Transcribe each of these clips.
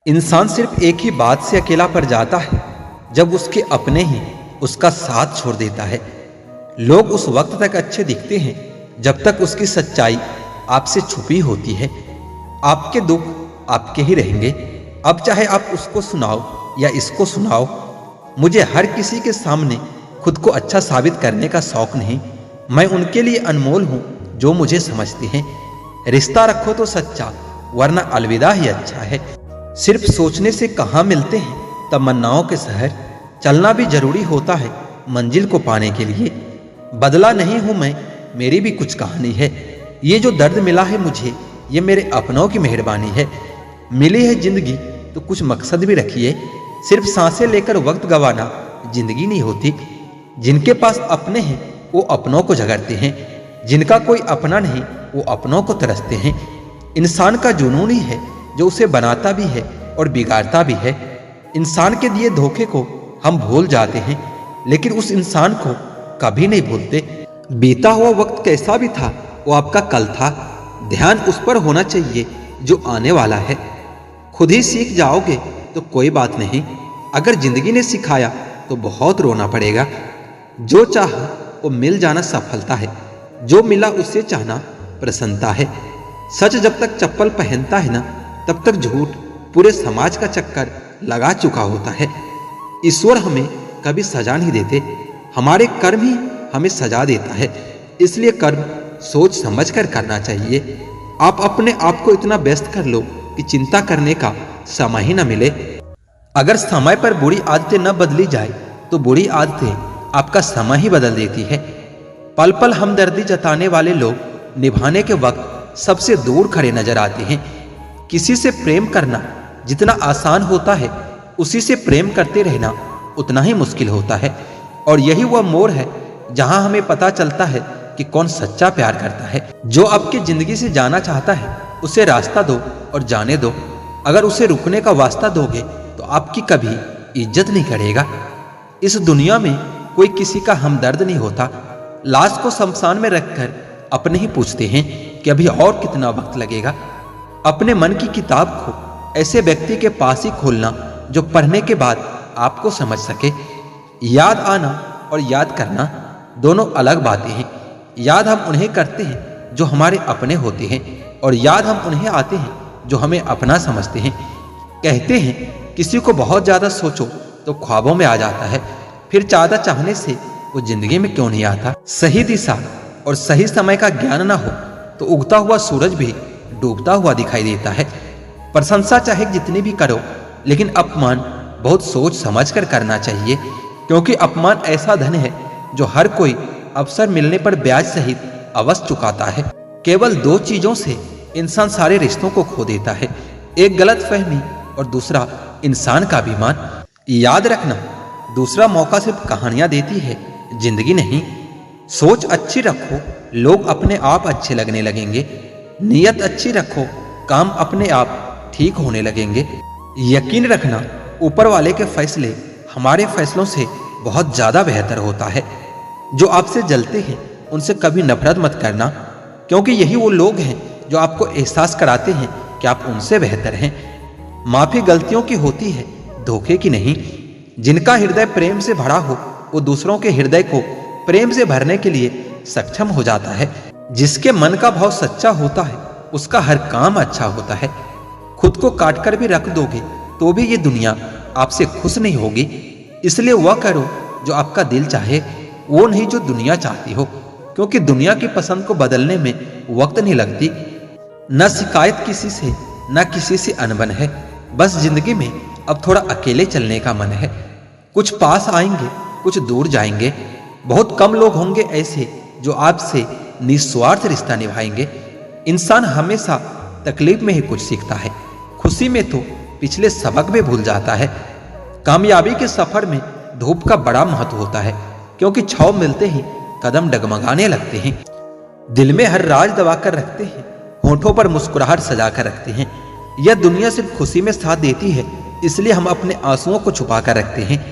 इंसान सिर्फ एक ही बात से अकेला पड़ जाता है जब उसके अपने ही उसका साथ छोड़ देता है। लोग उस वक्त तक अच्छे दिखते हैं जब तक उसकी सच्चाई आपसे छुपी होती है। आपके दुख आपके ही रहेंगे, अब चाहे आप उसको सुनाओ या इसको सुनाओ। मुझे हर किसी के सामने खुद को अच्छा साबित करने का शौक नहीं। मैं उनके लिए अनमोल हूं जो मुझे समझते हैं। रिश्ता रखो तो सच्चा, वरना अलविदा ही अच्छा है। सिर्फ सोचने से कहाँ मिलते हैं तमन्नाओं के शहर। चलना भी जरूरी होता है मंजिल को पाने के लिए। बदला नहीं हूं मैं, मेरी भी कुछ कहानी है। ये जो दर्द मिला है मुझे, ये मेरे अपनों की मेहरबानी है। मिली है जिंदगी तो कुछ मकसद भी रखिए। सिर्फ सांसें लेकर वक्त गंवाना जिंदगी नहीं होती। जिनके पास अपने हैं वो अपनों को झगड़ते हैं, जिनका कोई अपना नहीं वो अपनों को तरसते हैं। इंसान का जुनून ही है जो उसे बनाता भी है और बिगाड़ता भी है। इंसान के दिए धोखे को हम भूल जाते हैं, लेकिन उस इंसान को कभी नहीं भूलते। बीता हुआ वक्त कैसा भी था वो आपका कल था। ध्यान उस पर होना चाहिए जो आने वाला है। खुद ही सीख जाओगे तो कोई बात नहीं, अगर जिंदगी ने सिखाया तो बहुत रोना पड़ेगा। जो चाहा वो मिल जाना सफलता है, जो मिला उससे चाहना प्रसन्नता है। सच जब तक चप्पल पहनता है ना, तब तक झूठ पूरे समाज का चक्कर लगा चुका होता है। ईश्वर हमें कभी सजा नहीं देते, हमारे कर्म ही हमें सजा देता है। इसलिए कर्म सोच समझ कर करना चाहिए। आप अपने आप को इतना व्यस्त कर लो कि चिंता करने का समय ही न मिले। अगर समय पर बुरी आदतें न बदली जाए तो बुरी आदतें आपका समय ही बदल देती है। पल पल हमदर्दी जताने वाले लोग निभाने के वक्त सबसे दूर खड़े नजर आते हैं। किसी से प्रेम करना जितना आसान होता है, उसी से प्रेम करते रहना उतना ही मुश्किल होता है। और यही वह मोड़ है जहां हमें पता चलता है कि कौन सच्चा प्यार करता है। जो आपकी जिंदगी से जाना चाहता है उसे रास्ता दो और जाने दो। अगर उसे रुकने का वास्ता दोगे तो आपकी कभी इज्जत नहीं करेगा। इस दुनिया में कोई किसी का हमदर्द नहीं होता। लाश को शमशान में रखकर अपने ही पूछते हैं कि अभी और कितना वक्त लगेगा। अपने मन की किताब को ऐसे व्यक्ति के पास ही खोलना जो पढ़ने के बाद आपको समझ सके। याद आना और याद करना दोनों अलग बातें हैं। याद हम उन्हें करते हैं जो हमारे अपने होते हैं, और याद हम उन्हें आते हैं जो हमें अपना समझते हैं। कहते हैं किसी को बहुत ज्यादा सोचो तो ख्वाबों में आ जाता है, फिर ज्यादा चाहने से वो जिंदगी में क्यों नहीं आता। सही दिशा और सही समय का ज्ञान ना हो तो उगता हुआ सूरज भी डूबता हुआ दिखाई देता है। प्रशंसा चाहे जितनी भी करो, लेकिन अपमान बहुत सोच समझ कर करना चाहिए, क्योंकि अपमान ऐसा धन है जो हर कोई अवसर मिलने पर ब्याज सहित अवश्य चुकाता है। केवल दो चीजों से इंसान सारे रिश्तों को खो देता है, एक गलत फहमी और दूसरा इंसान का अभिमान। याद रखना, दूसरा मौका सिर्फ कहानियां देती है, जिंदगी नहीं। सोच अच्छी रखो, लोग अपने आप अच्छे लगने लगेंगे। नियत अच्छी रखो, काम अपने आप ठीक होने लगेंगे। यकीन रखना, ऊपर वाले के फैसले हमारे फैसलों से बहुत ज्यादा बेहतर होता है। जो आपसे जलते हैं उनसे कभी नफरत मत करना, क्योंकि यही वो लोग हैं जो आपको एहसास कराते हैं कि आप उनसे बेहतर हैं। माफी गलतियों की होती है, धोखे की नहीं। जिनका हृदय प्रेम से भरा हो वो दूसरों के हृदय को प्रेम से भरने के लिए सक्षम हो जाता है। जिसके मन का भाव सच्चा होता है उसका हर काम अच्छा होता है। खुद को काट कर भी रख दोगे तो भी ये दुनिया आपसे खुश नहीं होगी। इसलिए वह करो जो आपका दिल चाहे, वो नहीं जो दुनिया चाहती हो, क्योंकि दुनिया की पसंद को बदलने में वक्त नहीं लगती। न शिकायत किसी से, न किसी से अनबन है। बस जिंदगी में अब थोड़ा अकेले चलने का मन है। कुछ पास आएंगे, कुछ दूर जाएंगे। बहुत कम लोग होंगे ऐसे जो आपसे निस्वार्थ रिश्ता निभाएंगे। इंसान हमेशा तकलीफ में ही कुछ सीखता है, खुशी में तो पिछले सबक भी भूल जाता है। कामयाबी के सफर में धूप का बड़ा महत्व होता है, क्योंकि छांव मिलते ही कदम डगमगाने लगते हैं। दिल में हर राज दबा कर रखते हैं, होठों पर मुस्कुराहट सजा कर रखते हैं। यह दुनिया सिर्फ खुशी में साथ देती है, इसलिए हम अपने आंसुओं को छुपा कर रखते हैं।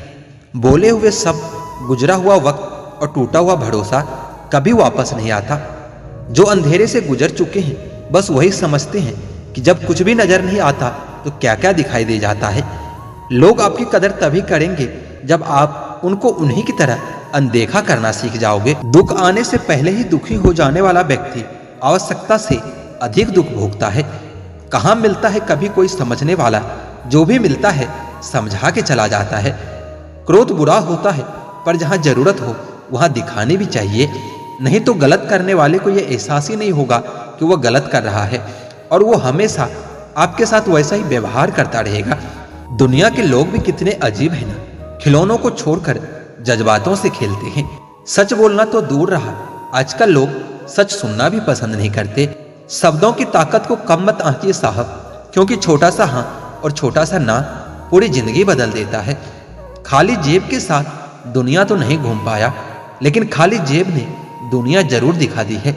बोले हुए सब, गुजरा हुआ वक्त और टूटा हुआ भरोसा कभी वापस नहीं आता। जो अंधेरे से गुजर चुके हैं बस वही समझते हैं कि जब कुछ भी नजर नहीं आता तो क्या क्या दिखाई दे जाता है। लोग आपकी कदर तभी करेंगे जब आप उनको उन्हीं की तरह अनदेखा करना सीख जाओगे। दुख आने से पहले ही दुखी हो जाने वाला व्यक्ति आवश्यकता से अधिक दुख भोगता है। कहाँ मिलता है कभी कोई समझने वाला, जो भी मिलता है समझा के चला जाता है। क्रोध बुरा होता है, पर जहाँ जरूरत हो वहाँ दिखाने भी चाहिए, नहीं तो गलत करने वाले को यह एहसास ही नहीं होगा कि वह गलत कर रहा है और वो हमेशा आपके साथ वैसा ही व्यवहार करता रहेगा। दुनिया के लोग भी कितने अजीब हैं ना, खिलौनों को छोड़कर जज्बातों से खेलते हैं। सच बोलना तो दूर रहा, आजकल लोग सच सुनना भी पसंद नहीं करते। शब्दों की ताकत को कम मत आंकिए साहब, क्योंकि छोटा सा हाँ और छोटा सा ना पूरी जिंदगी बदल देता है। खाली जेब के साथ दुनिया तो नहीं घूम पाया, लेकिन खाली जेब ने दुनिया जरूर दिखा दी है।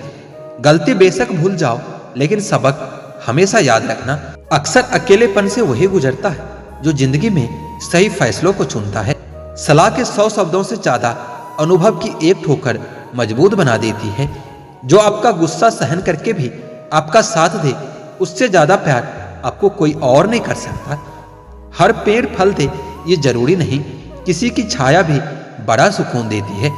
गलती बेशक भूल जाओ, लेकिन सबक हमेशा याद रखना। अक्सर अकेलेपन से वही गुजरता है जो जिंदगी में सही फैसलों को चुनता है। सलाह के 100 शब्दों से ज्यादा अनुभव की एक ठोकर मजबूत बना देती है। जो आपका गुस्सा सहन करके भी आपका साथ दे, उससे ज्यादा प्यार आपको कोई और नहीं कर सकता। हर पेड़ फल दे ये जरूरी नहीं, किसी की छाया भी बड़ा सुकून देती है।